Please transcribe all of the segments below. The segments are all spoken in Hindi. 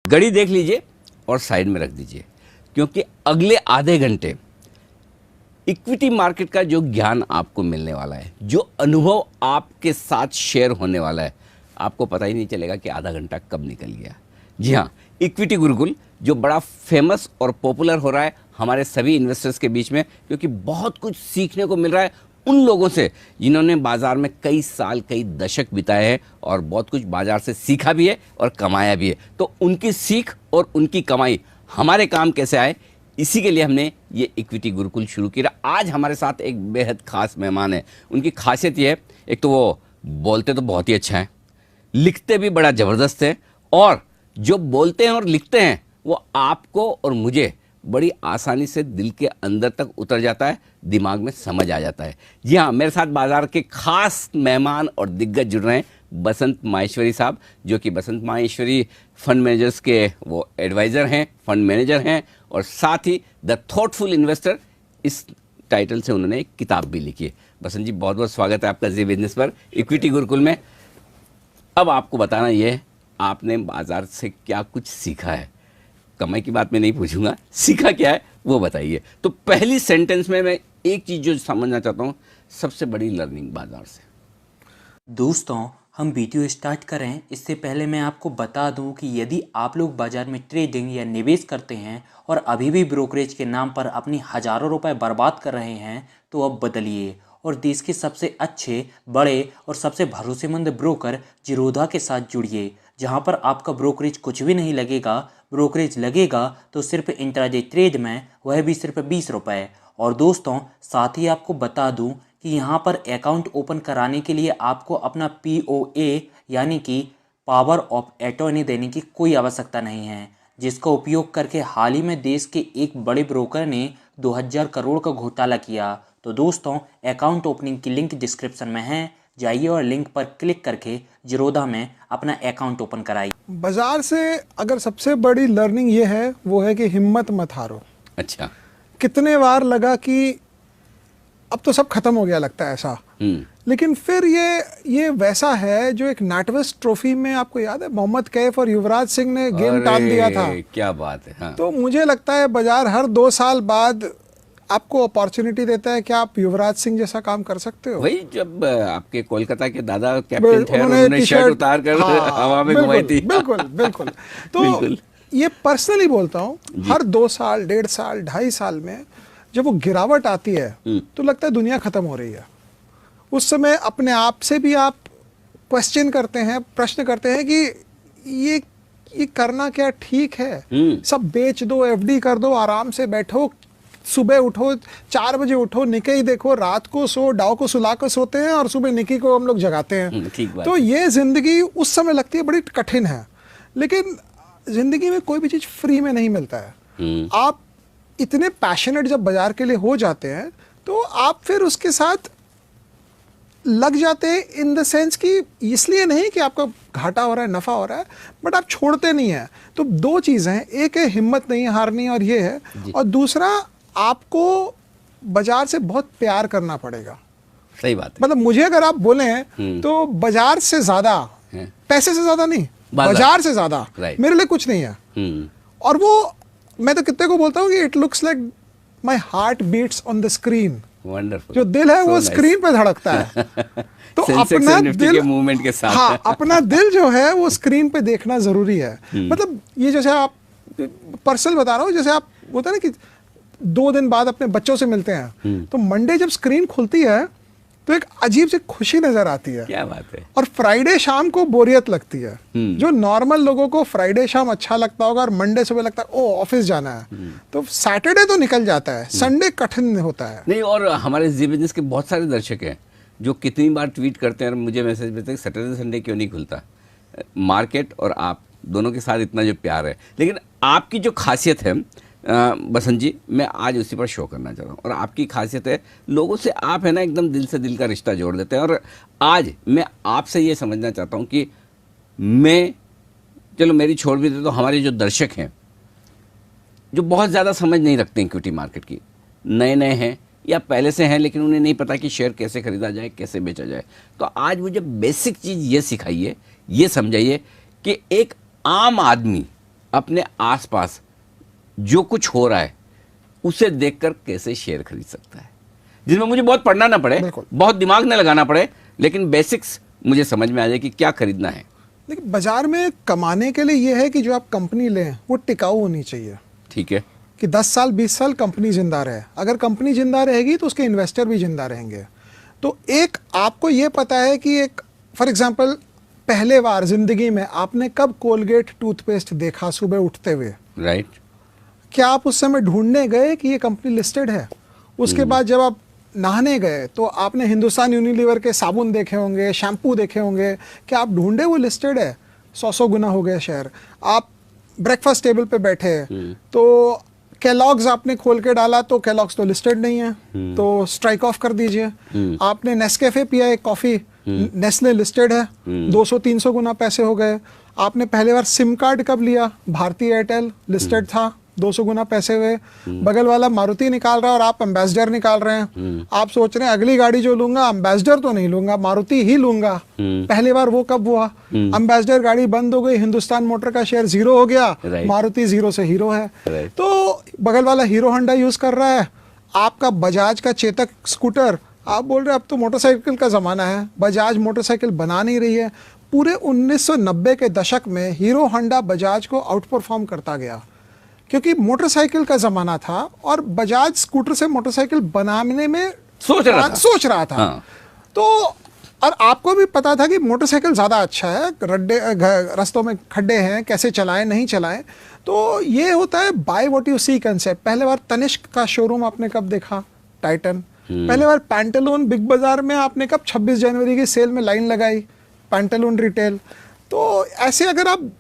घड़ी देख लीजिए और साइड में रख दीजिए, क्योंकि अगले आधे घंटे इक्विटी मार्केट का जो ज्ञान आपको मिलने वाला है, जो अनुभव आपके साथ शेयर होने वाला है, आपको पता ही नहीं चलेगा कि आधा घंटा कब निकल गया। जी हाँ, इक्विटी गुरुकुल जो बड़ा फेमस और पॉपुलर हो रहा है हमारे सभी इन्वेस्टर्स के बीच में, क्योंकि बहुत कुछ सीखने को मिल रहा है उन लोगों से जिन्होंने बाजार में कई साल कई दशक बिताए हैं और बहुत कुछ बाजार से सीखा भी है और कमाया भी है। तो उनकी सीख और उनकी कमाई हमारे काम कैसे आए, इसी के लिए हमने ये इक्विटी गुरुकुल शुरू किया। आज हमारे साथ एक बेहद खास मेहमान है। उनकी खासियत ये है, एक तो वो बोलते तो बहुत ही अच्छा है, लिखते भी बड़ा ज़बरदस्त है, और जो बोलते हैं और लिखते हैं वो आपको और मुझे बड़ी आसानी से दिल के अंदर तक उतर जाता है, दिमाग में समझ आ जाता है। जी हाँ, मेरे साथ बाजार के खास मेहमान और दिग्गज जुड़ रहे हैं। बसंत माहेश्वरी साहब, जो कि बसंत माहेश्वरी फंड मैनेजर्स के वो एडवाइज़र हैं, फंड मैनेजर हैं, और साथ ही द थॉटफुल इन्वेस्टर, इस टाइटल से उन्होंने एक किताब भी लिखी है। बसंत जी, बहुत बहुत स्वागत है आपका जी बिजनेस पर, इक्विटी गुरुकुल में। अब आपको बताना ये है, आपने बाजार से क्या कुछ सीखा है। कमाई की बात मैं नहीं पूछूंगा, सीखा क्या है वो बताइए। तो पहली सेंटेंस में मैं एक चीज़ जो समझना चाहता हूँ, सबसे बड़ी लर्निंग बाजार से। दोस्तों, हम वीडियो स्टार्ट करें इससे पहले मैं आपको बता दूं कि यदि आप लोग बाजार में ट्रेडिंग या निवेश करते हैं और अभी भी ब्रोकरेज के नाम पर अपनी हज़ारों रुपए बर्बाद कर रहे हैं, तो अब बदलिए और देश के सबसे अच्छे, बड़े और सबसे भरोसेमंद ब्रोकर जिरोधा के साथ जुड़िए, जहां पर आपका ब्रोकरेज कुछ भी नहीं लगेगा। ब्रोकरेज लगेगा तो सिर्फ इंट्राडे ट्रेड में, वह भी सिर्फ 20 रुपये। और दोस्तों, साथ ही आपको बता दूं कि यहाँ पर अकाउंट ओपन कराने के लिए आपको अपना POA यानी कि पावर ऑफ अटॉर्नी देने की कोई आवश्यकता नहीं है, जिसका उपयोग करके हाल ही में देश के एक बड़े ब्रोकर ने 2000 करोड़ का घोटाला किया। तो दोस्तों, अकाउंट ओपनिंग की लिंक डिस्क्रिप्शन में है, जाइए और लिंक पर क्लिक करके जिरोधा में अपना अकाउंट ओपन कराइए। बाजार से अगर सबसे बड़ी लर्निंग ये है, वो है कि हिम्मत मत हारो। अच्छा, कितने बार लगा कि अब तो सब खत्म हो गया, लगता है ऐसा, लेकिन फिर ये वैसा है जो एक नाटवेस्ट ट्रॉफी में, आपको याद है, मोहम्मद कैफ और युवराज सिंह ने गेम टान दिया था। क्या बात है। हाँ। तो मुझे लगता है बाजार हर 2 साल बाद आपको अपॉर्चुनिटी देता है कि आप युवराज सिंह जैसा काम कर सकते हो। वही जब आपके कोलकाता के दादा कैप्टन थे, उन्होंने शर्ट उतार कर हवा में घुमाई थी। बिल्कुल बिल्कुल। तो ये पर्सनली बोलता हूँ, हर 2 साल, 1.5 साल, 2.5 साल में जब वो गिरावट आती है तो लगता है दुनिया खत्म हो रही है। उस समय अपने आप से भी आप क्वेश्चन करते हैं, प्रश्न करते हैं कि ये करना क्या ठीक है। सब बेच दो, FD कर दो, आराम से बैठो, सुबह उठो, 4 बजे उठो, निकी देखो, रात को सो, डाव को सुला कर सोते हैं और सुबह निकी को हम लोग जगाते हैं। तो ये जिंदगी उस समय लगती है बड़ी कठिन है, लेकिन जिंदगी में कोई भी चीज फ्री में नहीं मिलता है। आप इतने पैशनेट जब बाजार के लिए हो जाते हैं तो आप फिर उसके साथ लग जाते हैं, इन द सेंस कि इसलिए नहीं कि आपका घाटा हो रहा है, नफा हो रहा है, बट आप छोड़ते नहीं है। तो 2 चीजें हैं, एक है हिम्मत नहीं हारनी, और ये है, और दूसरा आपको बाजार से बहुत प्यार करना पड़ेगा। सही बात है। मतलब मुझे अगर आप बोले तो बाजार से ज्यादा, पैसे से ज्यादा नहीं, बाजार से ज्यादा मेरे लिए कुछ नहीं है। और वो मैं तो कितने को बोलता हूँ कि it looks like my heart beats on the screen. Wonderful. जो दिल है वो स्क्रीन पे धड़कता है। तो अपना दिल के मूवमेंट के साथ, हाँ, अपना दिल जो है वो स्क्रीन पे देखना जरूरी है। मतलब ये जैसे आप पर्सनल बता रहा हूँ, जैसे आप होता है ना कि 2 दिन बाद अपने बच्चों से मिलते हैं, तो मंडे जब स्क्रीन खुलती है तो एक अजीब सी खुशी नजर आती है। क्या बात है। और फ्राइडे शाम को बोरियत लगती है। जो नॉर्मल लोगों को फ्राइडे शाम अच्छा लगता होगा और मंडे सुबह लगता है ओ ऑफिस जाना है, तो सैटरडे तो निकल जाता है, संडे कठिन होता है। नहीं, और हमारे जी बिजनेस के बहुत सारे दर्शक हैं जो कितनी बार ट्वीट करते हैं और मुझे मैसेज भेजते हैं, सैटरडे संडे क्यों नहीं खुलता। मार्केट और आप दोनों के साथ इतना जो प्यार है, लेकिन आपकी जो खासियत है बसंत जी, मैं आज उसी पर शो करना चाह रहा हूँ। और आपकी खासियत है, लोगों से आप है ना एकदम दिल से दिल का रिश्ता जोड़ देते हैं। और आज मैं आपसे ये समझना चाहता हूँ कि मैं, चलो मेरी छोड़ भी दे, तो हमारे जो दर्शक हैं जो बहुत ज़्यादा समझ नहीं रखते इक्विटी मार्केट की, नए नए हैं या पहले से हैं, लेकिन उन्हें नहीं पता कि शेयर कैसे खरीदा जाए, कैसे बेचा जाए, तो आज मुझे बेसिक चीज़ ये सिखाइए, ये समझाइए कि एक आम आदमी अपने आसपास जो कुछ हो रहा है उसे देखकर कैसे शेयर खरीद सकता है, जिसमें मुझे बहुत पढ़ना ना पड़े, बिल्कुल। बहुत दिमाग न लगाना पड़े, लेकिन बेसिक्स मुझे समझ में आ जाए कि क्या खरीदना है। लेकिन बाजार में कमाने के लिए ये है कि जो आप कंपनी लें वो टिकाऊ होनी चाहिए, ठीक है। कि 10 साल 20 साल कंपनी जिंदा रहे। अगर कंपनी जिंदा रहेगी तो उसके इन्वेस्टर भी जिंदा रहेंगे। तो एक आपको ये पता है कि एक फॉर एग्जांपल पहले बार जिंदगी में आपने कब कोलगेट टूथपेस्ट देखा सुबह उठते हुए, राइट। क्या आप उस समय ढूंढने गए कि ये कंपनी लिस्टेड है? उसके बाद जब आप नहाने गए तो आपने हिंदुस्तान यूनिलीवर के साबुन देखे होंगे, शैम्पू देखे होंगे, क्या आप ढूंढे वो लिस्टेड है? 100 गुना हो गए शेयर। आप ब्रेकफास्ट टेबल पे बैठे तो केलॉग्स आपने खोल के डाला तो केलॉग्स तो लिस्टेड नहीं है, तो स्ट्राइक ऑफ कर दीजिए। आपने नेस्कैफे पिया एक कॉफी, नेस्ले लिस्टेड है, 200-300 गुना पैसे हो गए। आपने पहले बार सिम कार्ड कब लिया? भारतीय एयरटेल लिस्टेड था, 200 गुना पैसे हुए। बगल वाला मारुति निकाल रहा है और आप एम्बेसडर निकाल रहे हैं। आप सोच रहे हैं अगली गाड़ी जो लूंगा एम्बेसडर तो नहीं लूंगा, मारुति ही लूंगा। पहली बार वो कब हुआ? एम्बेसडर गाड़ी बंद हो गई, हिंदुस्तान मोटर का शेयर 0 हो गया, मारुति 0 से हीरो है। तो बगल वाला हीरो होंडा यूज कर रहा है, आपका बजाज का चेतक स्कूटर, आप बोल रहे हैं अब तो मोटरसाइकिल का जमाना है, बजाज मोटरसाइकिल बना नहीं रही है। पूरे 1990 के दशक में हीरो होंडा बजाज को आउट परफॉर्म करता गया क्योंकि मोटरसाइकिल का जमाना था और बजाज स्कूटर से मोटरसाइकिल बनाने में सोच रहा था। हाँ। तो और आपको भी पता था कि मोटरसाइकिल ज़्यादा अच्छा है, रास्तों में खड्डे हैं, कैसे चलाएं नहीं चलाएं। तो ये होता है by what you see concept. पहले बार तनिष्क का शोरूम आपने कब देखा? टाइटन। पहले बार पैंटालून बिग बाजार में आपने कब 26 जनवरी की सेल में लाइन लगाई? Pantaloon retail. तो ऐसे अगर आप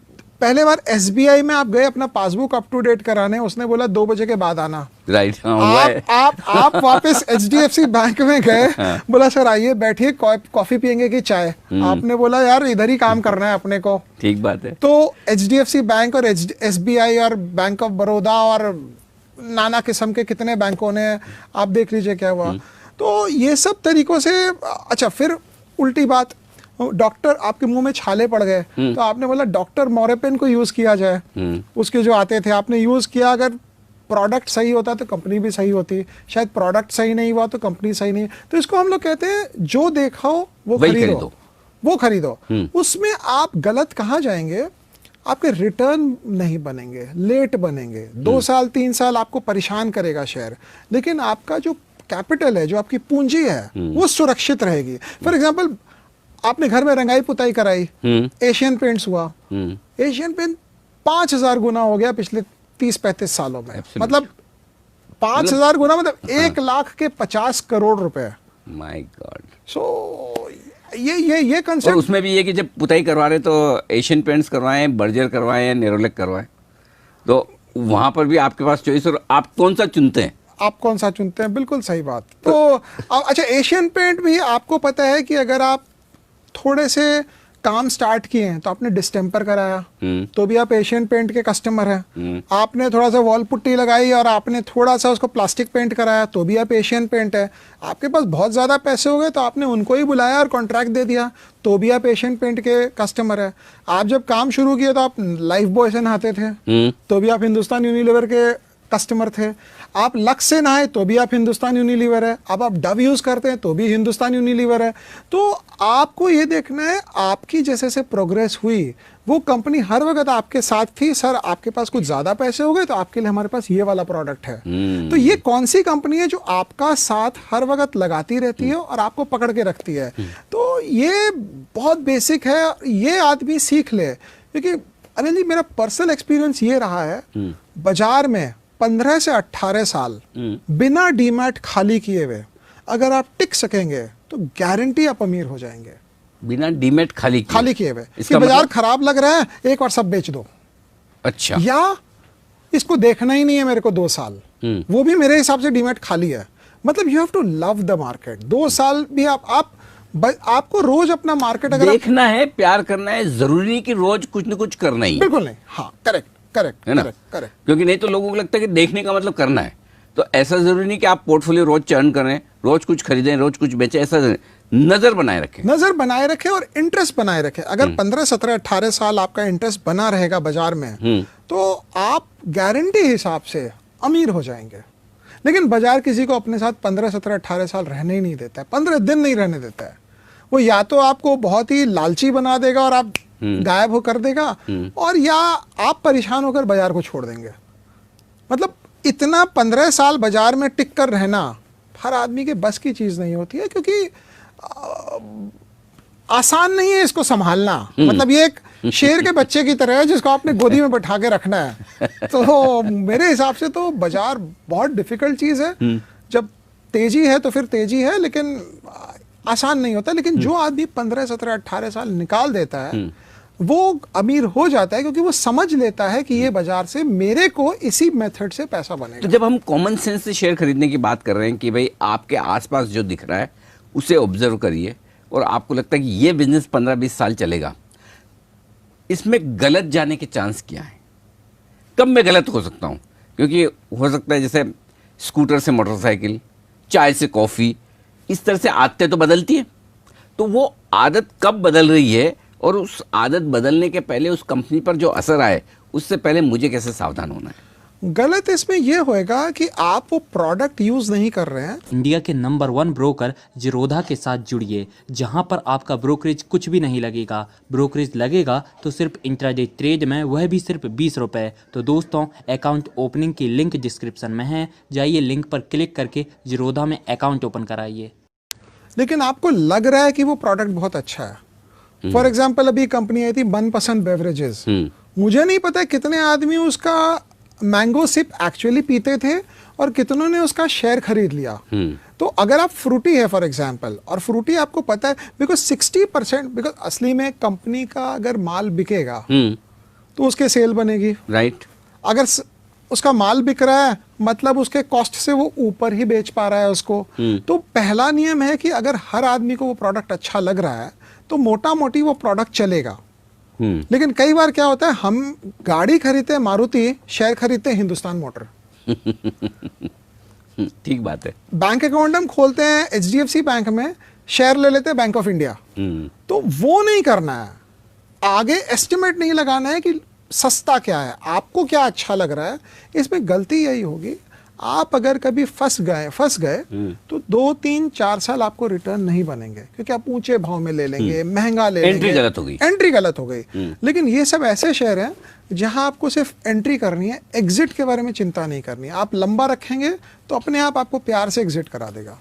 पहले बार SBI में आप गए अपना पासबुक अप टू डेट कराने, उसने बोला 2 बजे के बाद आना, राइट। आप वापस HDFC बैंक में गए, बोला सर आइए बैठिए, कॉफी पियेंगे कि चाय? आपने बोला यार इधर ही काम करना है अपने को। ठीक बात है। तो HDFC बैंक और SBI और बैंक ऑफ बड़ौदा और नाना किस्म के कितने बैंकों ने, आप देख लीजिए क्या हुआ। तो ये सब तरीकों से। अच्छा, फिर उल्टी बात, डॉक्टर आपके मुंह में छाले पड़ गए तो आपने बोला डॉक्टर मोरेपेन को यूज किया जाए। उसके जो आते थे आपने यूज किया, अगर प्रोडक्ट सही होता तो कंपनी भी सही होती, शायद प्रोडक्ट सही नहीं हुआ तो कंपनी सही नहीं। तो इसको हम लोग कहते हैं जो देखा हो वो खरीदो, वो खरीदो। उसमें आप गलत कहाँ जाएंगे? आपके रिटर्न नहीं बनेंगे, लेट बनेंगे, 2 साल 3 साल आपको परेशान करेगा शेयर, लेकिन आपका जो कैपिटल है, जो आपकी पूंजी है, वो सुरक्षित रहेगी। फॉर एग्जाम्पल आपने घर में रंगाई पुताई कराई, एशियन पेंट्स हुआ, एशियन पेंट 5000 गुना हो गया पिछले 30-35 सालों में। मतलब 5000 गुना मतलब 1 लाख के 50 करोड़ रुपए। My God. सो ये कंसेप्ट। और उसमें भी ये कि जब पुताई करवा रहे तो एशियन पेंट्स करवाएं, बर्जर करवाएं या नेरोलेक करवाएं, तो वहां पर भी आपके पास चॉइस, और आप कौन सा चुनते हैं? आप कौन सा चुनते हैं, बिल्कुल सही बात। तो अच्छा, एशियन पेंट भी आपको पता है कि अगर आप थोड़े से काम स्टार्ट किए हैं तो आपने डिस्टेम्पर कराया तो भी आप एशियन पेंट के कस्टमर हैं। आपने थोड़ा सा वॉल पुट्टी लगाई और आपने थोड़ा सा उसको प्लास्टिक पेंट कराया तो भी आप एशियन पेंट है। आपके पास बहुत ज़्यादा पैसे हो गए तो आपने उनको ही बुलाया और कॉन्ट्रैक्ट दे दिया तो भी आप एशियन पेंट के कस्टमर है। आप जब काम शुरू किए तो आप लाइफ बॉय से नहाते थे तो भी आप हिंदुस्तान यूनिलीवर के कस्टमर थे। आप लक्स से नहाए तो भी आप हिंदुस्तान यूनिलीवर है। अब आप डव यूज करते हैं तो भी हिंदुस्तान यूनिलीवर है। तो आपको ये देखना है आपकी जैसे से प्रोग्रेस हुई वो कंपनी हर वक्त आपके साथ थी। सर आपके पास कुछ ज्यादा पैसे हो गए तो आपके लिए हमारे पास ये वाला प्रोडक्ट है। तो ये कौन सी कंपनी है जो आपका साथ हर वक्त लगाती रहती है और आपको पकड़ के रखती है। तो ये बहुत बेसिक है, ये आदमी सीख ले। क्योंकि अनिल जी मेरा पर्सनल एक्सपीरियंस ये रहा है, बाजार में 15 से 18 साल बिना डीमैट खाली किए हुए अगर आप टिक सकेंगे तो गारंटी आप अमीर हो जाएंगे। बिना डीमैट खाली किए हुए कि बाजार खराब लग रहा है एक बार सब बेच दो। अच्छा, या इसको देखना ही नहीं है मेरे को 2 साल, वो भी मेरे हिसाब से डीमैट खाली है। मतलब you have to love the market. 2 साल भी आपको रोज अपना मार्केट अगर देखना है, प्यार करना है, जरूरी नहीं कि रोज कुछ न कुछ करना ही। बिल्कुल नहीं। हाँ, करेक्ट है ना, करेक्ट। क्योंकि नहीं तो लोगों को लगता है कि देखने का मतलब करना है। तो ऐसा जरूरी नहीं कि आप पोर्टफोलियो रोज चर्न करें, रोज कुछ खरीदें, रोज कुछ बेचें, ऐसा नजर बनाए रखें। नजर बनाए रखें और इंटरेस्ट बनाए रखें। अगर 15, 17, 18 साल आपका इंटरेस्ट बना रहेगा बाजार में, तो आप गारंटी हिसाब से अमीर हो जाएंगे। लेकिन बाजार किसी को अपने साथ 15, 17, 18 साल रहने ही नहीं देता है, 15 दिन नहीं रहने देता है। वो या तो आपको बहुत ही लालची बना देगा और आप गायब हो कर देगा, और या आप परेशान होकर बाजार को छोड़ देंगे। मतलब इतना 15 साल बाजार में टिक कर रहना हर आदमी के बस की चीज नहीं होती है, क्योंकि आसान नहीं है इसको संभालना। मतलब ये एक शेर के बच्चे की तरह है जिसको आपने गोदी में बैठा के रखना है। तो मेरे हिसाब से तो बाजार बहुत डिफिकल्ट चीज है। जब तेजी है तो फिर तेजी है, लेकिन आसान नहीं होता। लेकिन जो आदमी 15, 17, 18 साल निकाल देता है वो अमीर हो जाता है, क्योंकि वो समझ लेता है कि ये बाजार से मेरे को इसी मेथड से पैसा बनेगा। तो जब हम कॉमन सेंस से शेयर खरीदने की बात कर रहे हैं कि भाई आपके आसपास जो दिख रहा है उसे ऑब्जर्व करिए, और आपको लगता है कि ये बिजनेस 15-20 साल चलेगा, इसमें गलत जाने के चांस क्या है? कब मैं गलत हो सकता हूँ? क्योंकि हो सकता है जैसे स्कूटर से मोटरसाइकिल, चाय से कॉफ़ी, इस तरह से आदतें तो बदलती है। तो वो आदत कब बदल रही है, और उस आदत बदलने के पहले उस कंपनी पर जो असर आए उससे पहले मुझे कैसे सावधान होना है? गलत इसमें यह होएगा कि आप वो प्रोडक्ट यूज नहीं कर रहे हैं। इंडिया के नंबर 1 ब्रोकर जीरोधा के साथ जुड़िए, जहां पर आपका ब्रोकरेज कुछ भी नहीं लगेगा। ब्रोकरेज लगेगा तो सिर्फ इंट्राडे ट्रेड में, वह भी सिर्फ 20 रुपये। तो दोस्तों, अकाउंट ओपनिंग की लिंक डिस्क्रिप्शन में है, जाइए लिंक पर क्लिक करके जीरोधा में अकाउंट ओपन कराइए। लेकिन आपको लग रहा है कि वो प्रोडक्ट बहुत अच्छा है। फॉर एग्जाम्पल अभी कंपनी आई थी मनपसंद बेवरेजेस, मुझे नहीं पता कितने आदमी उसका मैंगो सिप एक्चुअली पीते थे और कितनों ने उसका शेयर खरीद लिया। तो अगर आप फ्रूटी है फॉर एग्जांपल, और फ्रूटी आपको पता है बिकॉज 60%, बिकॉज असली में कंपनी का अगर माल बिकेगा तो उसके सेल बनेगी, राइट। अगर उसका माल बिक रहा है मतलब उसके कॉस्ट से वो ऊपर ही बेच पा रहा है उसको। तो पहला नियम है कि अगर हर आदमी को वो प्रोडक्ट अच्छा लग रहा है तो मोटा मोटी वो प्रोडक्ट चलेगा। लेकिन कई बार क्या होता है, हम गाड़ी खरीदते हैं मारुति, शेयर खरीदते हैं हिंदुस्तान मोटर। ठीक बात है। बैंक अकाउंट हम खोलते हैं HDFC बैंक में, शेयर ले लेते हैं बैंक ऑफ इंडिया। तो वो नहीं करना है, आगे एस्टिमेट नहीं लगाना है कि सस्ता क्या है, आपको क्या अच्छा लग रहा है। इसमें गलती यही होगी, आप अगर कभी फंस गए तो 2, 3, 4 साल आपको रिटर्न नहीं बनेंगे, क्योंकि आप ऊंचे भाव में ले लेंगे, महंगा ले लेंगे, एंट्री गलत हो गई। लेकिन ये सब ऐसे शेयर हैं जहां आपको सिर्फ एंट्री करनी है, एग्जिट के बारे में चिंता नहीं करनी है। आप लंबा रखेंगे तो अपने आप आपको प्यार से एग्जिट करा देगा।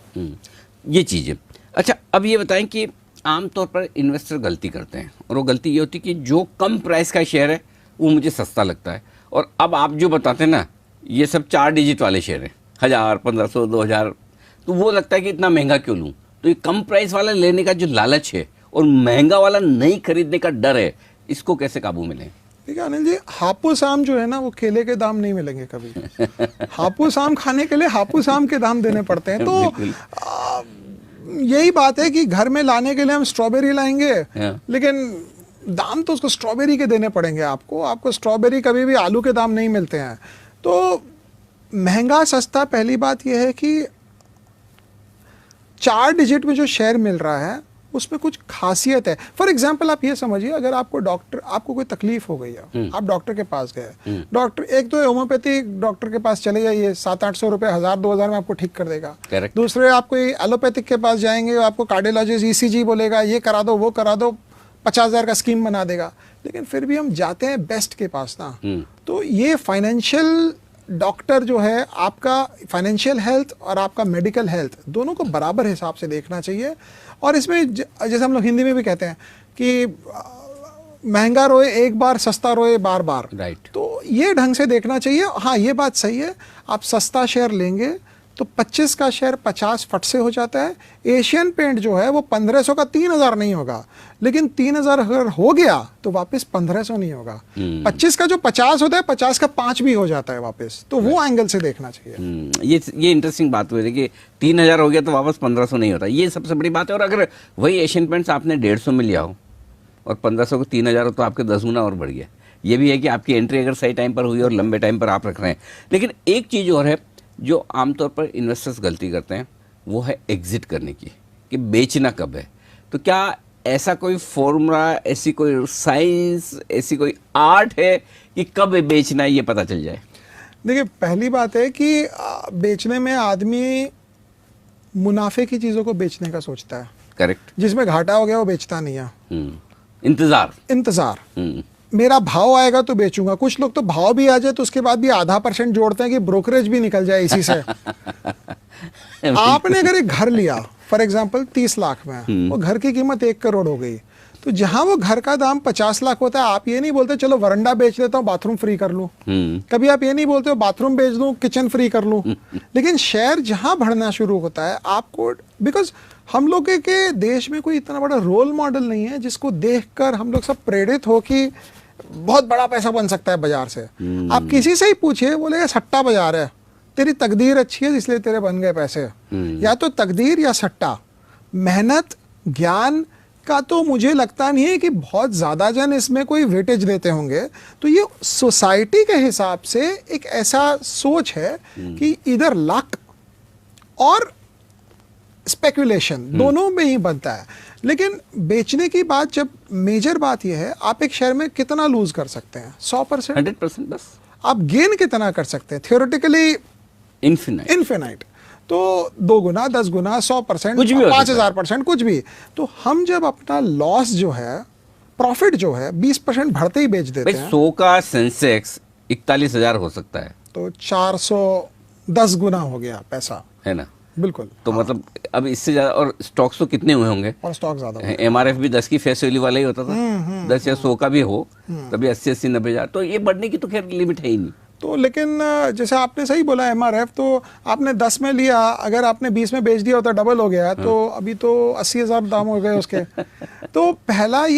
ये चीज़ है। अच्छा, अब ये बताएं कि आमतौर पर इन्वेस्टर गलती करते हैं, और वो गलती ये होती है कि जो कम प्राइस का शेयर है वो मुझे सस्ता लगता है। और अब आप जो बताते हैं ना, ये सब 4 डिजिट वाले शेयर हैं, 1000, 1500, 2000, तो वो लगता है कि इतना महंगा क्यों लूँ। तो ये कम प्राइस वाला लेने का जो लालच है और महंगा वाला नहीं खरीदने का डर है, इसको कैसे काबू में लें? ठीक है अनिल जी, हापुस आम जो है ना वो केले के दाम नहीं मिलेंगे कभी। हापुस आम खाने के लिए हापुस आम के दाम देने पड़ते हैं। तो यही बात है कि घर में लाने के लिए हम स्ट्रॉबेरी लाएंगे, लेकिन दाम तो उसको स्ट्रॉबेरी के देने पड़ेंगे। आपको स्ट्रॉबेरी कभी भी आलू के दाम नहीं मिलते हैं। तो महंगा सस्ता, पहली बात यह है कि 4 डिजिट में जो शेयर मिल रहा है उसमें कुछ खासियत है। फॉर एग्जाम्पल आप ये समझिए, अगर आपको कोई तकलीफ हो गई है, आप डॉक्टर के पास गए, डॉक्टर एक तो होम्योपैथिक डॉक्टर के पास चले जाइए, 700-800 रुपये, 1000-2000 में आपको ठीक कर देगा। दूसरे आप कोई एलोपैथिक के पास जाएंगे, आपको कार्डियोलॉजिस्ट ECG बोलेगा, ये करा दो वो करा दो, 50,000 का स्कीम बना देगा। लेकिन फिर भी हम जाते हैं बेस्ट के पास ना। तो ये फाइनेंशियल डॉक्टर जो है, आपका फाइनेंशियल हेल्थ और आपका मेडिकल हेल्थ दोनों को बराबर हिसाब से देखना चाहिए। और इसमें जैसे हम लोग हिंदी में भी कहते हैं कि महंगा रोए एक बार, सस्ता रोए बार बार। राइट। तो ये ढंग से देखना चाहिए। हाँ, ये बात सही है, आप सस्ता शेयर लेंगे तो 25 का शेयर 50 फट से हो जाता है। एशियन पेंट जो है वो 1500 का 3000 नहीं होगा, लेकिन 3000 अगर हो गया तो वापस 1500 नहीं होगा। 25 का जो 50 होता है, 50 का 5 भी हो जाता है वापस। तो वो एंगल से देखना चाहिए। ये इंटरेस्टिंग बात हुई कि 3000 हो गया तो वापस 1500 नहीं होता, ये सबसे बड़ी बात है। और अगर वही एशियन पेंट्स आपने 150 में लिया हो और 1500 को 3000 हो तो आपके 10 गुना और बढ़ गया। ये भी है कि आपकी एंट्री अगर सही टाइम पर हुई और लंबे टाइम पर आप रख रहे हैं। लेकिन एक चीज़ और है जो आमतौर पर इन्वेस्टर्स गलती करते हैं वो है एग्जिट करने की, कि बेचना कब है। तो क्या ऐसा कोई फॉर्मूला, ऐसी कोई साइंस, ऐसी कोई आर्ट है कि कब बेचना है ये पता चल जाए? देखिए, पहली बात है कि बेचने में आदमी मुनाफे की चीज़ों को बेचने का सोचता है। करेक्ट। जिसमें घाटा हो गया वो बेचता नहीं है। इंतजार। मेरा भाव आएगा तो बेचूंगा। कुछ लोग तो भाव भी आ जाए तो उसके बाद भी ½ % जोड़ते हैं कि ब्रोकरेज भी निकल जाए इसी से। आपने अगर एक घर लिया फॉर एग्जांपल 30 लाख में, वो घर की कीमत 1 करोड़ हो गई, तो जहां वो घर का दाम 50 लाख होता है, आप ये नहीं बोलते चलो वरांडा बेच लेता हूँ बाथरूम फ्री कर लूं। कभी आप ये नहीं बोलते हो बाथरूम बेच दूं किचन फ्री कर लूं। लेकिन शेयर जहां बढ़ना शुरू होता है आपको, बिकॉज हम लोग के देश में कोई इतना बड़ा रोल मॉडल नहीं है जिसको देखकर हम लोग सब प्रेरित हो कि बहुत बड़ा पैसा बन सकता है बाजार से। आप किसी से ही पूछिए, बोलेगा सट्टा बाजार है, तेरी तकदीर अच्छी है इसलिए तेरे बन गए पैसे। या तो तकदीर या सट्टा। मेहनत ज्ञान का तो मुझे लगता नहीं है कि बहुत ज्यादा जन इसमें कोई वेटेज देते होंगे। तो ये सोसाइटी के हिसाब से एक ऐसा सोच है कि इधर लक और स्पेकुलेशन दोनों में ही बनता है। लेकिन बेचने की बात, जब मेजर बात यह है आप एक शेयर में कितना लूज कर सकते हैं? 100%, 100% बस। आप गेन कितना कर सकते हैं? Theoretically infinite. तो 2 गुना, 10 गुना, 100%, कुछ भी 5000%, कुछ भी। तो हम जब अपना लॉस जो है, प्रॉफिट जो है 20% बढ़ते ही बेच देते हैं। 100 का सेंसेक्स 41,000 हो सकता है, तो 410 गुना हो गया पैसा, है ना? बिल्कुल। तो मतलब अब इससे ज्यादा, और स्टॉक्स तो कितने हुए होंगे? और स्टॉक ज्यादा MRF भी 10 की फेस वैल्यू वाला ही होता था। 10 या 100 का भी हो तभी 80-80, 90,000। तो ये बढ़ने की तो खैर लिमिट है ही नहीं। तो लेकिन जैसे आपने सही बोला MRF, तो आपने 10 में लिया, अगर आपने 20 में बेच दिया होता डबल हो गया। तो अभी तो 80,000 दाम हो गए उसके। तो पहला ये